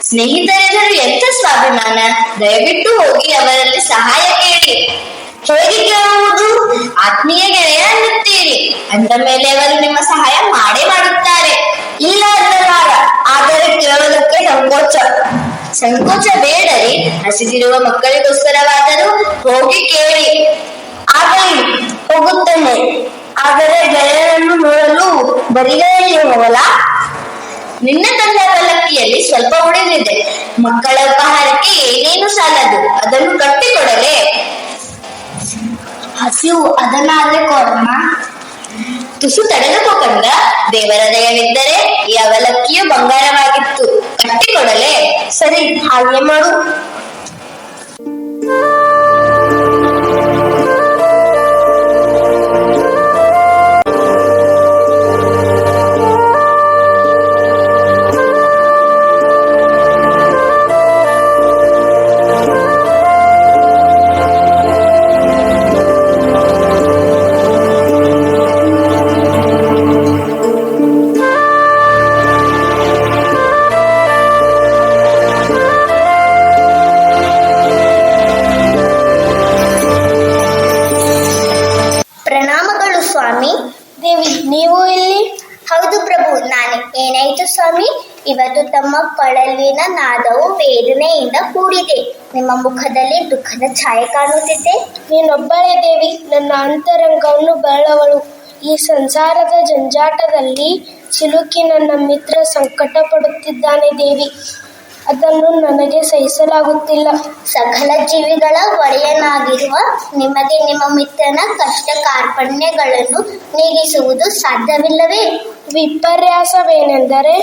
ಸ್ನೇಹಿತರೆಲ್ಲರೂ ಎಂಥ ಸ್ವಾಭಿಮಾನ! ದಯವಿಟ್ಟು ಹೋಗಿ ಅವರಲ್ಲಿ ಸಹಾಯ ಕೇಳಿ. ಹೇಗೆ ಕೇಳುವುದು? ಆತ್ಮೀಯ ಗೆಳೆಯ ಅನ್ನುತ್ತೀರಿ ಅಂದ ಮೇಲೆ ಅವರು ನಿಮ್ಮ ಸಹಾಯ ಮಾಡೇ ಮಾಡುತ್ತಾರೆ. ಇಲ್ಲ ಅನ್ನಲಾರ, ಆದರೆ ಕೇಳೋದಕ್ಕೆ ಸಂಕೋಚ ಬೇಡರಿ. ಹಸಿದಿರುವ ಮಕ್ಕಳಿಗೋಸ್ಕರವಾದರೂ ಹೋಗಿ ಕೇಳಿ. ಆಗಲಿ, ಹೋಗುತ್ತೇನೆ. ಆದರೆ ಗೆಳೆಯರನ್ನು ನೋಡಲು ಬರಿಗೈಯಲ್ಲಿ ಹೋಗಲ್ಲ. ನಿನ್ನ ತಂದ ಪಲ್ಲಕ್ಕಿಯಲ್ಲಿ ಸ್ವಲ್ಪ ಉಳಿದಿದೆ. ಮಕ್ಕಳ ಉಪಹಾರಕ್ಕೆ ಏನೇನು ಸಾಲದು, ಅದನ್ನು ಕಟ್ಟಿಕೊಡಲೇ? ಹಸಿವು, ಅದನ್ನಾದ್ರೆ ಕೊಡಮ್ಮ. ತುಸು ತಡೆದುಕೋ ಕಂದ. ದೇವರ ದಯವಿದ್ದರೆ ಈ ಅವಲಕ್ಕಿಯು ಬಂಗಾರವಾಗಿತ್ತು. ಕಟ್ಟಿಕೊಡಲೇ? ಸರಿ, ಹಾಗೆ ಮಾಡು. ಪ್ರಣಾಮಗಳು ಸ್ವಾಮಿ. ದೇವಿ, ನೀವು ಇಲ್ಲಿ? ಹೌದು ಪ್ರಭು, ನಾನೇ. ಏನಾಯ್ತು ಸ್ವಾಮಿ? ಇವತ್ತು ತಮ್ಮ ಕೊಳಲಿನ ನಾದವು ವೇದನೆಯಿಂದ ಕೂಡಿದೆ. ನಿಮ್ಮ ಮುಖದಲ್ಲಿ ದುಃಖದ ಛಾಯೆ ಕಾಣುತ್ತಿದೆ. ನೀನೊಬ್ಬಳೇ ದೇವಿ, ನನ್ನ ಅಂತರಂಗವನ್ನು ಬೆಳವಳು. ಈ ಸಂಸಾರದ ಜಂಜಾಟದಲ್ಲಿ ಸಿಲುಕಿ ನನ್ನ ಮಿತ್ರ ಸಂಕಟ ಪಡುತ್ತಿದ್ದಾನೆ ದೇವಿ. ಅದನ್ನು ನನಗೆ ಸಹಿಸಲಾಗುತ್ತಿಲ್ಲ. ಸಕಲ ಜೀವಿಗಳ ಒಡೆಯನಾಗಿರುವ ನಿಮಗೆ ನಿಮ್ಮ ಮಿತ್ರನ ಕಷ್ಟ ಕಾರ್ಪಣ್ಯಗಳನ್ನು ನೀಗಿಸುವುದು ಸಾಧ್ಯವಿಲ್ಲವೇ? ವಿಪರ್ಯಾಸವೇನೆಂದರೆ